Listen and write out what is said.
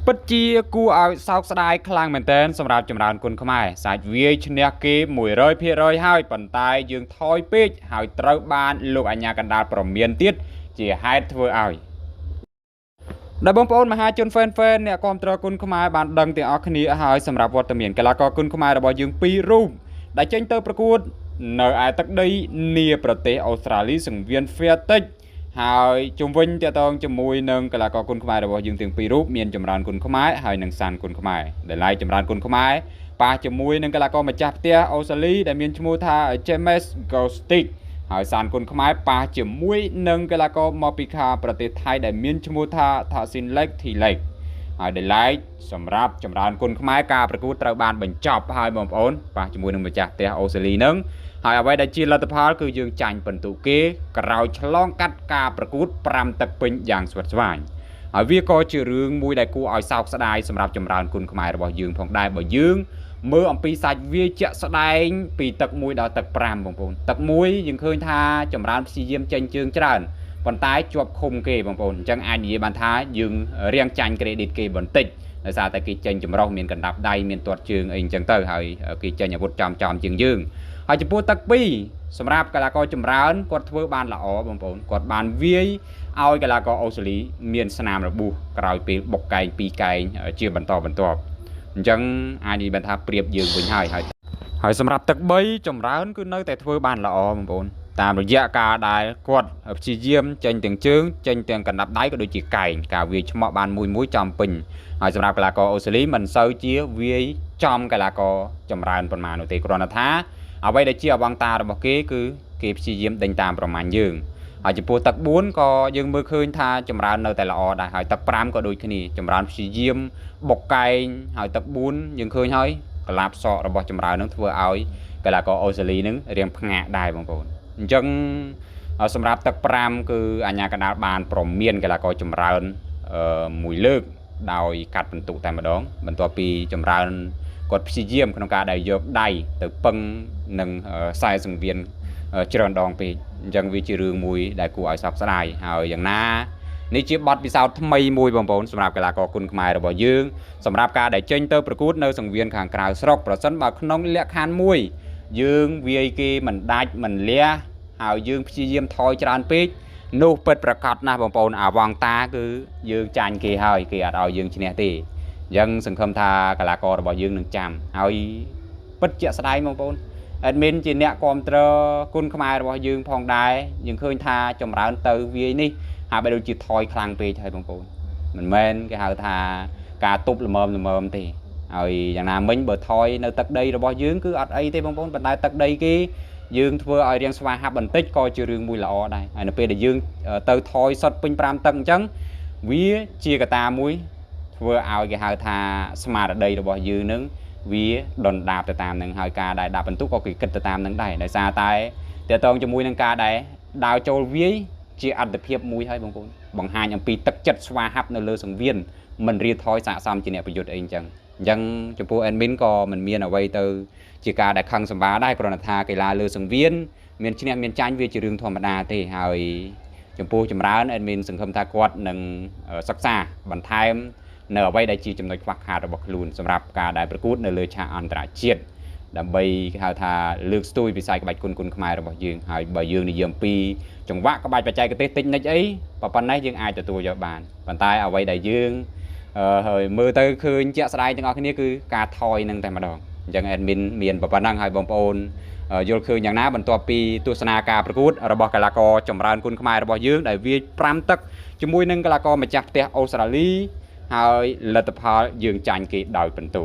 ពិតជាគួរឲ្យសោកស្ដាយខ្លាំងមែនទែនសម្រាប់ចម្រើនគុណខ្មែរសាច់វាយឈ្នះគេ100%ហើយប៉ុន្តែយើងថយពេកហើយត្រូវបានលោកអាជ្ញាកណ្ដាលប្រមានទៀតជាហេតុធ្វើឲ្យដែលបងប្អូនមហាជនហ្វេនអ្នកគាំទ្រគុណខ្មែរបានដឹងទាំងអស់គ្នាហើយសម្រាប់វត្តមានកីឡាករគុណខ្មែររបស់យើង2រូបដែលចេញទៅប្រកួតនៅឯទឹកដីនាប្រទេសអូស្ត្រាលីសង្វៀន Fairtech ហើយជុំវិញតកតងជាមួយនឹងកីឡាករគុណខ្មែររបស់យើងទាំងពីររូបមានចម្រើនគុណខ្មែរហើយនិងសានគុណខ្មែរដែលឡាយចម្រើនគុណខ្មែរប៉ះជាមួយនឹងកីឡាករម្ចាស់ផ្ទះអូស្ត្រាលីដែលមានឈ្មោះថា James Gostick ហើយសានគុណខ្មែរប៉ះជាមួយនឹងកីឡាករមកពីខាងប្រទេសថៃដែលមានឈ្មោះថា Thaksin Lek Thilek ហើយដែលឡាយសម្រាប់ចម្រើនគុណខ្មែរការប្រកួតត្រូវបានបញ្ចប់ហើយបងប្អូនប៉ះជាមួយនឹងម្ចាស់ផ្ទះអូស្ត្រាលីនឹងហើយអ្វីដែលជាលទ្ធផលគឺយើងចាញ់ពិន្ទុគេក្រោយឆ្លងកាត់ការប្រកួត5ទឹកពេញយ៉ាងស្វិតស្វាញហើយវាក៏ជារឿងមួយដែលគួរឲ្យសោកស្ដាយសម្រាប់ចម្រើនគុណខ្មែររបស់យើងផងដែរបើយើងមើលអំពីសាច់វាជាក់ស្ដែងពីទឹក1ដល់ទឹក5បងប្អូនទឹក1យើងឃើញថាចម្រើនព្យាយាមចេញជើងច្រើនប៉ុន្តែជាប់ឃុំគេបងប្អូនអញ្ចឹងអាចនិយាយបានថាយើងរៀងចាញ់ credit គេបន្តិចដោយសារតែគេចេញចម្រុះមានកណ្ដាប់ដៃមានទាត់ជើងអីអញ្ចឹងទៅហើយគេចេញអាវុធចំជាងយើងហើយចំពោះទឹក2សម្រាប់កីឡាករចម្រើនគាត់ធ្វើបានល្អបងប្អូនគាត់បានវាយឲ្យកីឡាករអូស្ត្រាលីមានស្នាមរបួសក្រោយពេលបុកកែង2កែងជាបន្តបន្ទាប់អញ្ចឹងអាចនិយាយបានថាប្រៀបយើងវិញហើយសម្រាប់ទឹក3ចម្រើនគឺនៅតែធ្វើបានល្អបងប្អូនតាមរយៈការដែលគាត់ព្យាយាមចេញទាំងជើងចេញទាំងកណ្ដាប់ដៃក៏ដូចជាកែងការវាយឆ្មក់បានមួយចំពេញហើយសម្រាប់កីឡាករអូស្ត្រាលីមិនសូវជាវាយចំកីឡាករចម្រើនប៉ុន្មាននោះទេគ្រាន់តែថាអ្វីដែលជាអវង្ការរបស់គេគឺគេព្យាយាមដេញតាមប្រមាណយើងហើយចំពោះទឹក4ក៏យើងមើលឃើញថាចម្រើននៅតែល្អដែរហើយទឹក5ក៏ដូចគ្នាចម្រើនព្យាយាមបុកកែងហើយទឹក4យើងឃើញហើយកលាបសក់របស់ចម្រើននឹងធ្វើឲ្យកីឡាករអូស្ត្រាលីនឹងរៀងផ្ងាកដែរបងប្អូនអញ្ចឹងសម្រាប់ទឹក5គឺអាជ្ញាកណ្ដាលបានប្រមានកីឡាករចម្រើនមួយលើកដោយកាត់ពិន្ទុតែម្ដងបន្ទាប់ពីចម្រើនគាត់ព្យាយាមក្នុងការដែលយកដៃទៅពឹងនឹងខ្សែសង្វៀនច្រើនដងពេកអញ្ចឹងវាជារឿងមួយដែលគួរឲ្យសោកស្ដាយហើយយ៉ាងណានេះជាបទពិសោធន៍ថ្មីមួយបងប្អូនសម្រាប់កីឡាករគុណខ្មែររបស់យើងសម្រាប់ការដែលចេញទៅប្រកួតនៅសង្វៀនខាងក្រៅស្រុកប្រសិនបើក្នុងលក្ខខណ្ឌមួយយើងវាយគេមិនដាច់មិនលះហើយយើងព្យាយាមថយច្រើនពេកនោះពិតប្រាកដណាស់បងប្អូនអាវងតាគឺយើងចាញ់គេហើយគេអត់ឲ្យយើងឈ្នះទេអញ្ចឹងសង្ឃឹមថាកីឡាកររបស់យើងនឹងចាំហើយពិតជាក់ស្ដែងបងប្អូនadmin ជាអ្នកគាំទ្រគុណខ្មែររបស់យើងផងដែរយើងឃើញថាចម្រើនទៅវាយនេះហើយបើដូចជាថយខ្លាំងពេកហើយបងប្អូនមិនមែនគេហៅថាការទប់ល្មមទេហើយយ៉ាងណាមិញបើថយនៅទឹកដីរបស់យើងគឺអត់អីទេបងប្អូនប៉ុន្តែទឹកដីគេយើងធ្វើឲ្យរៀងស្វាហាប់បន្តិចក៏ជារឿងមួយល្អដែរហើយនៅពេលដែលយើងទៅថយសុតពេញ5ទឹកអញ្ចឹងវាជាកត្តាមួយធ្វើឲ្យគេហៅថាស្មារតីរបស់យើងនឹងវាដុនដាបទៅតាមនឹងហើយការដែលដាក់បន្ទុកក៏គេគិតទៅតាមនឹងដែរដោយសារតែតើតងជាមួយនឹងការដែលដើរចូលវាយជាអត្តភាពមួយហើយបងប្អូនបង្ហាញអំពីទឹកចិត្តស្វាហាប់នៅលើសង្វៀនមិនរៀថយស័ក្តិសមជាអ្នកប្រយុទ្ធអីអញ្ចឹងចំពោះ admin ក៏មិនមានអ្វីទៅជាការដែលខឹងសម្បាដែរគ្រាន់តែថាកីឡាលើសង្វៀនមានឈ្នះមានចាញ់វាជារឿងធម្មតាទេហើយចំពោះចម្រើន admin សង្ឃឹមថាគាត់នឹងសិក្សាបន្ថែមនៅអ្វីដែលជាចំណុចខ្វះខាតរបស់ខ្លួនសម្រាប់ការដែលប្រកួតនៅលើឆាកអន្តរជាតិដើម្បីគេហៅថាលើកស្ទួយវិស័យក្បាច់គុនខ្មែររបស់យើងហើយបើយើងនិយាយអំពីចង្វាក់ក្បាច់បច្ចេកទេសតិចនិចអីប៉ុណ្ណេះយើងអាចទទួលយកបានប៉ុន្តែអ្វីដែលយើងហើយមើលទៅឃើញជាក់ស្ដែងទាំងអស់គ្នាគឺការថយនឹងតែម្ដងអញ្ចឹង admin មានប៉ុណ្ណឹងហើយបងប្អូនយល់ឃើញយ៉ាងណាបន្ទាប់ពីទស្សនាការប្រកួតរបស់កីឡាករចម្រើនគុនខ្មែររបស់យើងដែលវាយ5ទឹកជាមួយនឹងកីឡាករម្ចាស់ផ្ទះអូស្ត្រាលីហើយលទ្ធផលយើងចាញ់គេដោយពិន្ទុ